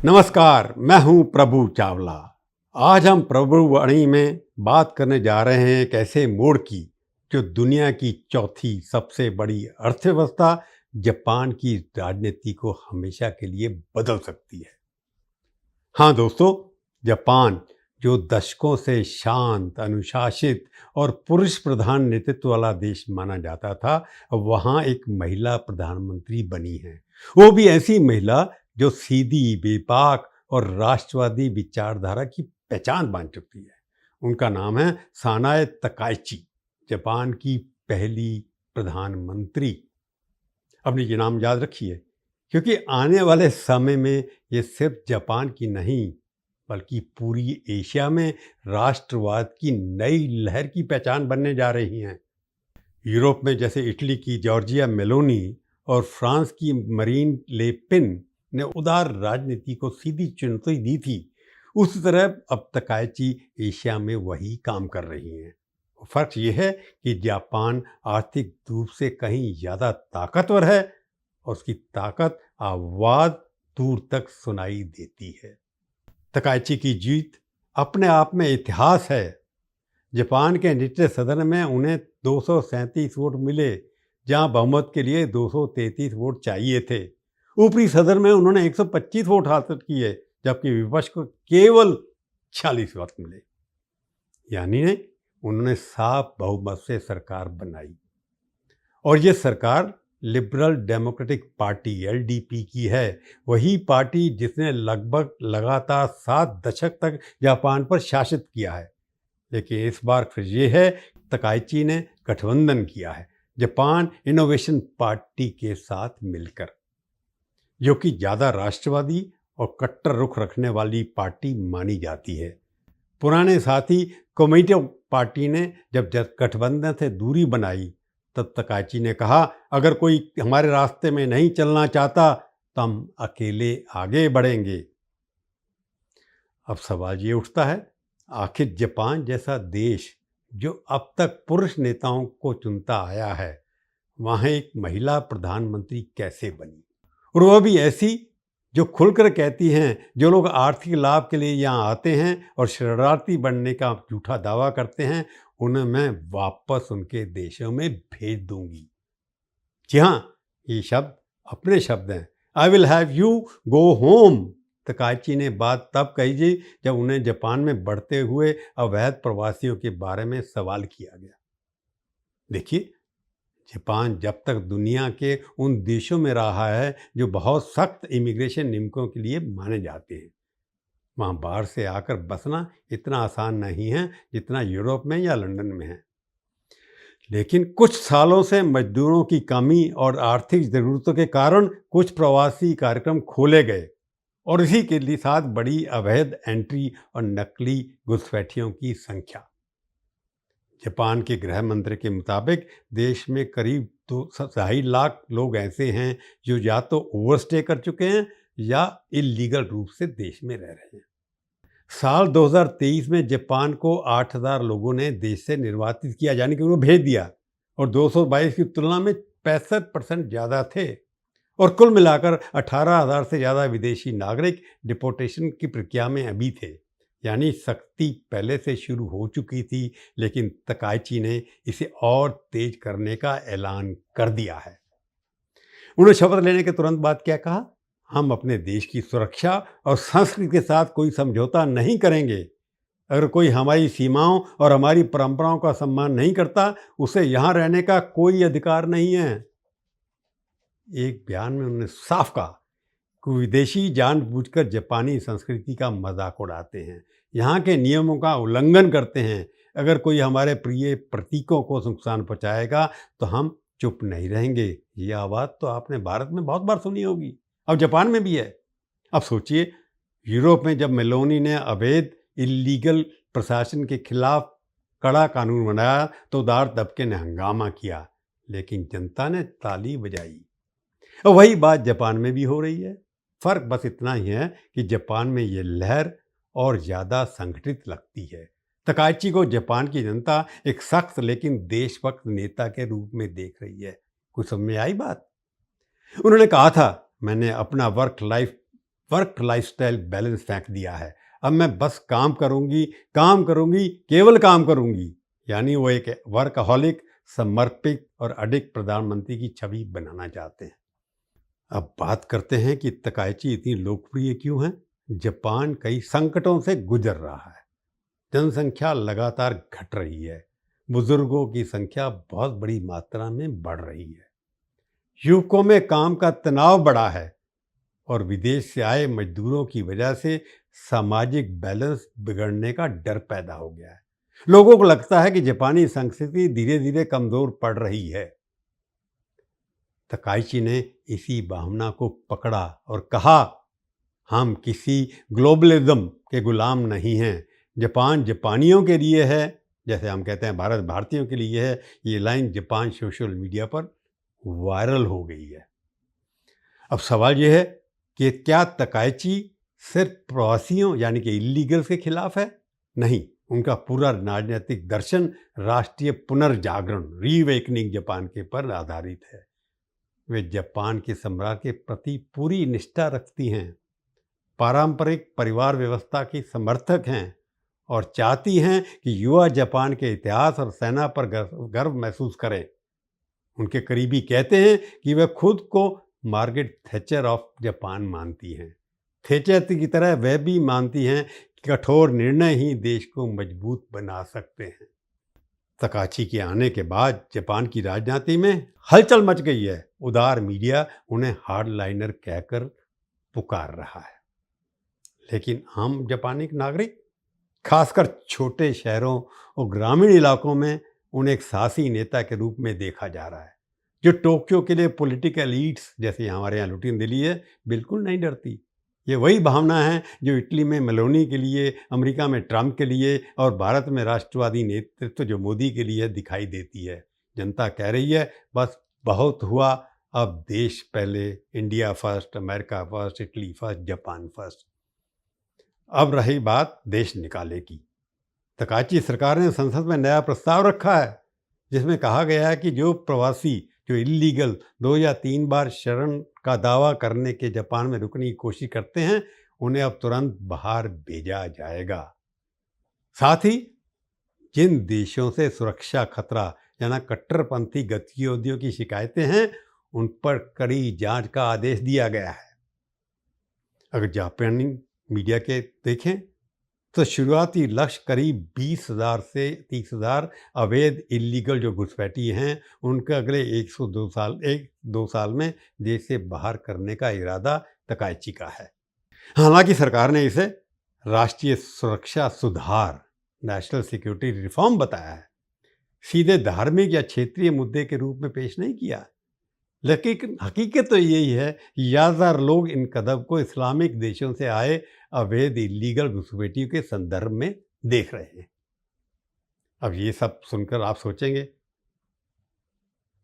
नमस्कार, मैं हूं प्रभु चावला। आज हम प्रभु वाणी में बात करने जा रहे हैं एक ऐसे मोड़ की जो दुनिया की चौथी सबसे बड़ी अर्थव्यवस्था जापान की राजनीति को हमेशा के लिए बदल सकती है। हाँ दोस्तों, जापान जो दशकों से शांत, अनुशासित और पुरुष प्रधान नेतृत्व वाला देश माना जाता था, वहाँ एक महिला प्रधानमंत्री बनी है। वो भी ऐसी महिला जो सीधी, बेबाक और राष्ट्रवादी विचारधारा की पहचान बन चुकी है। उनका नाम है सानाए तकाइची, जापान की पहली प्रधानमंत्री। अपनी ये नाम याद रखिए, क्योंकि आने वाले समय में ये सिर्फ जापान की नहीं बल्कि पूरी एशिया में राष्ट्रवाद की नई लहर की पहचान बनने जा रही हैं। यूरोप में जैसे इटली की जॉर्जिया मेलोनी और फ्रांस की मरीन ले पेन ने उदार राजनीति को सीधी चुनौती दी थी, उसी तरह अब तकाइची एशिया में वही काम कर रही हैं। फर्क ये है कि जापान आर्थिक रूप से कहीं ज़्यादा ताकतवर है और उसकी ताकत आवाज़ दूर तक सुनाई देती है। तकाइची की जीत अपने आप में इतिहास है। जापान के निचले सदन में उन्हें 237 वोट मिले, जहां बहुमत के लिए 233 वोट चाहिए थे। ऊपरी सदन में उन्होंने 125 वोट हासिल किए, जबकि विपक्ष को केवल 46 वोट मिले। यानी ने उन्होंने साफ बहुमत से सरकार बनाई। और ये सरकार लिबरल डेमोक्रेटिक पार्टी एलडीपी की है, वही पार्टी जिसने लगभग लगातार 7 दशक तक जापान पर शासित किया है। लेकिन इस बार फिर ये है, तकाइची ने गठबंधन किया है जापान इनोवेशन पार्टी के साथ मिलकर, जो कि ज़्यादा राष्ट्रवादी और कट्टर रुख रखने वाली पार्टी मानी जाती है। पुराने साथी कोमिटो पार्टी ने जब गठबंधन से दूरी बनाई, तब तकाइची ने कहा, अगर कोई हमारे रास्ते में नहीं चलना चाहता तो हम अकेले आगे बढ़ेंगे। अब सवाल ये उठता है, आखिर जापान जैसा देश जो अब तक पुरुष नेताओं को चुनता आया है, वहाँ एक महिला प्रधानमंत्री कैसे बनी? और वह भी ऐसी जो खुलकर कहती हैं, जो लोग आर्थिक लाभ के लिए यहाँ आते हैं और शरणार्थी बनने का झूठा दावा करते हैं, उन्हें मैं वापस उनके देशों में भेज दूंगी। जी हाँ, ये शब्द अपने शब्द हैं। I will have you go home. Takaichi ने बात तब कही जी, जब उन्हें जापान में बढ़ते हुए अवैध प्रवासियों के बारे में सवाल किया गया। देखिए, जापान जब तक दुनिया के उन देशों में रहा है जो बहुत सख्त इमिग्रेशन नियमों के लिए माने जाते हैं, वहाँ बाहर से आकर बसना इतना आसान नहीं है जितना यूरोप में या लंदन में है। लेकिन कुछ सालों से मजदूरों की कमी और आर्थिक ज़रूरतों के कारण कुछ प्रवासी कार्यक्रम खोले गए, और इसी के लिए साथ बड़ी अवैध एंट्री और नकली घुसपैठियों की संख्या। जापान के गृह मंत्री के मुताबिक देश में करीब 2.5 लाख लोग ऐसे हैं जो या तो ओवरस्टे कर चुके हैं या इलीगल रूप से देश में रह रहे हैं। साल 2023 में जापान को 8,000 लोगों ने देश से निर्वासित किया, यानी कि उन्हें भेज दिया, और 222 की तुलना में 65% ज़्यादा थे। और कुल मिलाकर 18,000 से ज़्यादा विदेशी नागरिक डिपोर्टेशन की प्रक्रिया में अभी थे। यानी सख्ती पहले से शुरू हो चुकी थी, लेकिन तकाइची ने इसे और तेज करने का ऐलान कर दिया है। उन्होंने शपथ लेने के तुरंत बाद क्या कहा? हम अपने देश की सुरक्षा और संस्कृति के साथ कोई समझौता नहीं करेंगे। अगर कोई हमारी सीमाओं और हमारी परंपराओं का सम्मान नहीं करता, उसे यहाँ रहने का कोई अधिकार नहीं है। एक बयान में उन्होंने साफ कहा कि विदेशी जानबूझकर जापानी संस्कृति का मजाक उड़ाते हैं, यहाँ के नियमों का उल्लंघन करते हैं। अगर कोई हमारे प्रिय प्रतीकों को नुकसान पहुँचाएगा तो हम चुप नहीं रहेंगे। ये आवाज़ तो आपने भारत में बहुत बार सुनी होगी, अब जापान में भी है। अब सोचिए, यूरोप में जब मेलोनी ने अवैध इलीगल प्रशासन के खिलाफ कड़ा कानून बनाया तो दार तबके ने हंगामा किया, लेकिन जनता ने ताली बजाई। और वही बात जापान में भी हो रही है। फर्क बस इतना ही है कि जापान में ये लहर और ज़्यादा संगठित लगती है। तकाइची को जापान की जनता एक सख्त लेकिन देशभक्त नेता के रूप में देख रही है। कुछ समझ में आई बात? उन्होंने कहा था, मैंने अपना work life work lifestyle balance फेंक दिया है। अब मैं बस काम करूंगी, केवल काम करूंगी। यानी वो एक वर्कaholic, समर्पित और अडिग प्रधानमंत्री की छवि बनाना चाहते हैं। अब बात करते हैं कि तकाइची इतनी लोकप्रिय क्यों है। जापान कई संकटों से गुजर रहा है। जनसंख्या लगातार घट रही है। बुजुर्गों की संख्या बहुत बड़ी मात्रा में बढ़ रही है। युवकों में काम का तनाव बढ़ा है और विदेश से आए मजदूरों की वजह से सामाजिक बैलेंस बिगड़ने का डर पैदा हो गया है। लोगों को लगता है कि जापानी संस्कृति धीरे धीरे कमजोर पड़ रही है। तकाइची ने इसी भावना को पकड़ा और कहा, हम किसी ग्लोबलिज्म के गुलाम नहीं हैं। जापान जापानियों के लिए है, जैसे हम कहते हैं भारत भारतीयों के लिए है। ये लाइन जापान सोशल मीडिया पर वायरल हो गई है। अब सवाल यह है कि क्या तकाइची सिर्फ प्रवासियों यानी कि इलीगल्स के खिलाफ है? नहीं, उनका पूरा राजनीतिक दर्शन राष्ट्रीय पुनर्जागरण, रीवेकनिंग जापान के पर आधारित है। वे जापान के सम्राट के प्रति पूरी निष्ठा रखती हैं, पारंपरिक परिवार व्यवस्था की समर्थक हैं और चाहती हैं कि युवा जापान के इतिहास और सेना पर गर्व महसूस करें। उनके करीबी कहते हैं कि वे खुद को मार्गरेट थैचर ऑफ जापान मानती हैं। थैचर की तरह वह भी मानती हैं कि कठोर निर्णय ही देश को मजबूत बना सकते हैं। तकाची के आने के बाद जापान की राजनीति में हलचल मच गई है। उदार मीडिया उन्हें हार्डलाइनर कहकर पुकार रहा है, लेकिन आम जापानी नागरिक, खासकर छोटे शहरों और ग्रामीण इलाकों में, उन्हें एक साहसी नेता के रूप में देखा जा रहा है, जो टोक्यो के लिए पॉलिटिकल लीड्स जैसे हमारे यहाँ लुटिन दिल्ली है बिल्कुल नहीं डरती। ये वही भावना है जो इटली में मेलोनी के लिए, अमेरिका में ट्रंप के लिए और भारत में राष्ट्रवादी नेतृत्व जो मोदी के लिए दिखाई देती है। जनता कह रही है, बस बहुत हुआ, अब देश पहले, India first, America first, Italy first, Japan first. अब रही बात देश निकाले की। तकाची सरकार ने संसद में नया प्रस्ताव रखा है जिसमें कहा गया है कि जो प्रवासी जो इलीगल 2 या 3 बार शरण का दावा करने के जापान में रुकने की कोशिश करते हैं, उन्हें अब तुरंत बाहर भेजा जाएगा। साथ ही जिन देशों से सुरक्षा खतरा यानी कट्टरपंथी गतिविधियों की शिकायतें हैं, उन पर कड़ी जांच का आदेश दिया गया है। अगर जापानी मीडिया के देखें तो शुरुआती लक्ष्य करीब 20,000 से 30,000 अवैध इलीगल जो घुसपैठी हैं, उनका अगले 1-2 साल में देश से बाहर करने का इरादा तकाइची का है। हालांकि सरकार ने इसे राष्ट्रीय सुरक्षा सुधार, नेशनल सिक्योरिटी रिफॉर्म बताया है। सीधे धार्मिक या क्षेत्रीय मुद्दे के रूप में पेश नहीं किया। लेकिन हकीकत तो यही है कि ज़्यादातर लोग इन कदम को इस्लामिक देशों से आए अवैध इलीगल घुसपैठियों के संदर्भ में देख रहे हैं। अब ये सब सुनकर आप सोचेंगे,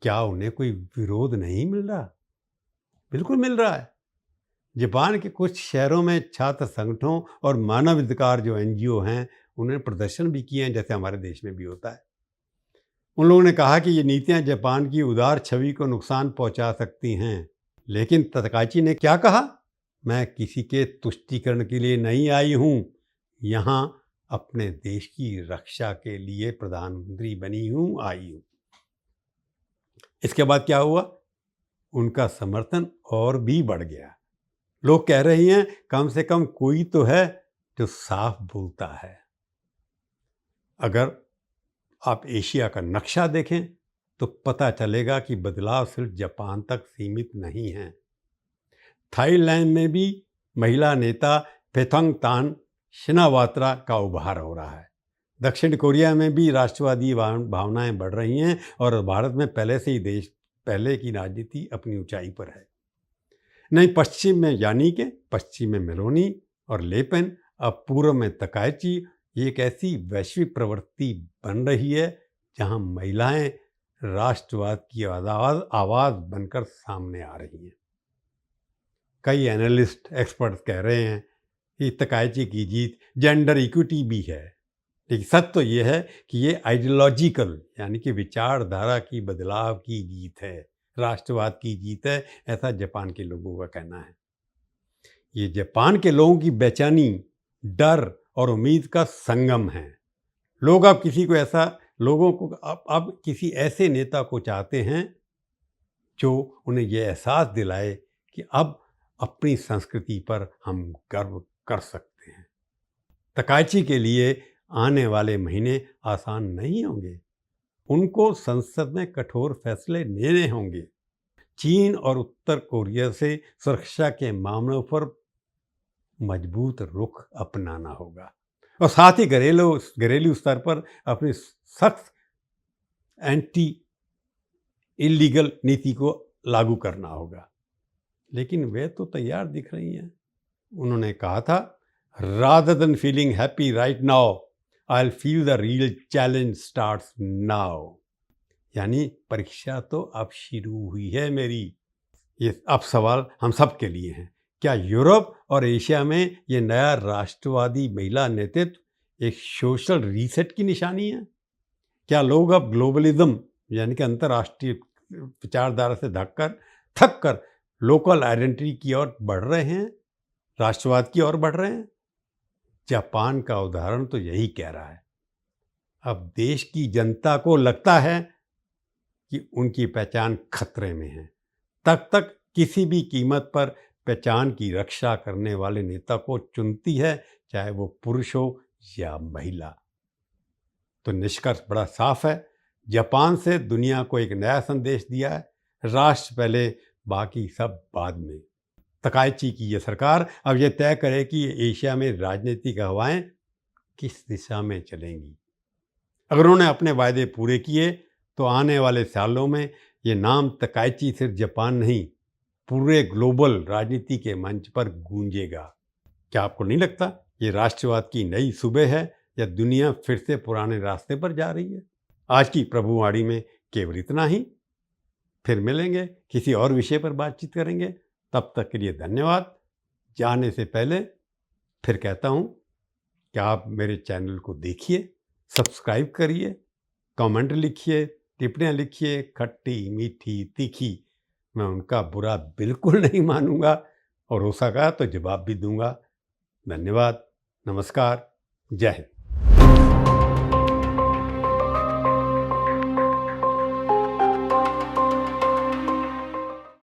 क्या उन्हें कोई विरोध नहीं मिल रहा? बिल्कुल मिल रहा है। जापान के कुछ शहरों में छात्र संगठनों और मानवाधिकार जो एनजीओ हैं, उन्होंने प्रदर्शन भी किए हैं, जैसे हमारे देश में भी होता है। उन लोगों ने कहा कि ये नीतियां जापान की उदार छवि को नुकसान पहुंचा सकती हैं। लेकिन तकाची ने क्या कहा? मैं किसी के तुष्टीकरण के लिए नहीं आई हूं, यहां अपने देश की रक्षा के लिए प्रधानमंत्री बनी हूं, आई हूं। इसके बाद क्या हुआ? उनका समर्थन और भी बढ़ गया। लोग कह रहे हैं, कम से कम कोई तो है जो साफ बोलता है। अगर आप एशिया का नक्शा देखें तो पता चलेगा कि बदलाव सिर्फ जापान तक सीमित नहीं है। थाईलैंड में भी महिला नेता पेथोंगतान शिनावात्रा का उभार हो रहा है। दक्षिण कोरिया में भी राष्ट्रवादी भावनाएं बढ़ रही हैं और भारत में पहले से ही देश पहले की राजनीति अपनी ऊंचाई पर है। नहीं, पश्चिम में यानी कि पश्चिम में मेलोनी और लेपेन, अब पूर्व में तकाइची, ये एक ऐसी वैश्विक प्रवृत्ति बन रही है जहां महिलाएं राष्ट्रवाद की आवाज बनकर सामने आ रही हैं। कई एनालिस्ट, एक्सपर्ट कह रहे हैं कि तकाइची की जीत जेंडर इक्विटी भी है, लेकिन सच तो ये है कि ये आइडियोलॉजिकल यानी कि विचारधारा की बदलाव की जीत है, राष्ट्रवाद की जीत है, ऐसा जापान के लोगों का कहना है। ये जापान के लोगों की बेचैनी, डर और उम्मीद का संगम है। लोग अब किसी को ऐसा लोगों को अब किसी ऐसे नेता को चाहते हैं जो उन्हें यह एहसास दिलाए कि अब अपनी संस्कृति पर हम गर्व कर सकते हैं। तकाइची के लिए आने वाले महीने आसान नहीं होंगे। उनको संसद में कठोर फैसले लेने होंगे। चीन और उत्तर कोरिया से सुरक्षा के मामलों पर मजबूत रुख अपनाना होगा और साथ ही घरेलू स्तर पर अपनी सख्त एंटी इलीगल नीति को लागू करना होगा। लेकिन वे तो तैयार दिख रही हैं। उन्होंने कहा था, rather than feeling happy right now, I will feel the real challenge starts now. यानी परीक्षा तो अब शुरू हुई है मेरी। ये अब सवाल हम सब के लिए है, क्या यूरोप और एशिया में ये नया राष्ट्रवादी महिला नेतृत्व एक सोशल रीसेट की निशानी है? क्या लोग अब ग्लोबलिज्म यानी कि अंतर्राष्ट्रीय विचारधारा से थक कर लोकल आइडेंटिटी की ओर बढ़ रहे हैं, राष्ट्रवाद की ओर बढ़ रहे हैं? जापान का उदाहरण तो यही कह रहा है। अब देश की जनता को लगता है कि उनकी पहचान खतरे में है। तब तक किसी भी कीमत पर पहचान की रक्षा करने वाले नेता को चुनती है, चाहे वो पुरुष हो या महिला। तो निष्कर्ष बड़ा साफ है, जापान से दुनिया को एक नया संदेश दिया है, राष्ट्र पहले बाकी सब बाद में। तकाइची की ये सरकार अब ये तय करे कि एशिया में राजनीतिक हवाएं किस दिशा में चलेंगी। अगर उन्होंने अपने वायदे पूरे किए तो आने वाले सालों में ये नाम तकाइची सिर्फ जापान नहीं, पूरे ग्लोबल राजनीति के मंच पर गूंजेगा। क्या आपको नहीं लगता ये राष्ट्रवाद की नई सुबह है या दुनिया फिर से पुराने रास्ते पर जा रही है? आज की प्रभुवाणी में केवल इतना ही। फिर मिलेंगे, किसी और विषय पर बातचीत करेंगे। तब तक के लिए धन्यवाद। जाने से पहले फिर कहता हूँ कि आप मेरे चैनल को देखिए, सब्सक्राइब करिए, कमेंट लिखिए, टिप्पणियाँ लिखिए, खट्टी मीठी तीखी, मैं उनका बुरा बिल्कुल नहीं मानूंगा और हो सका तो जवाब भी दूंगा। धन्यवाद, नमस्कार, जय हिंद।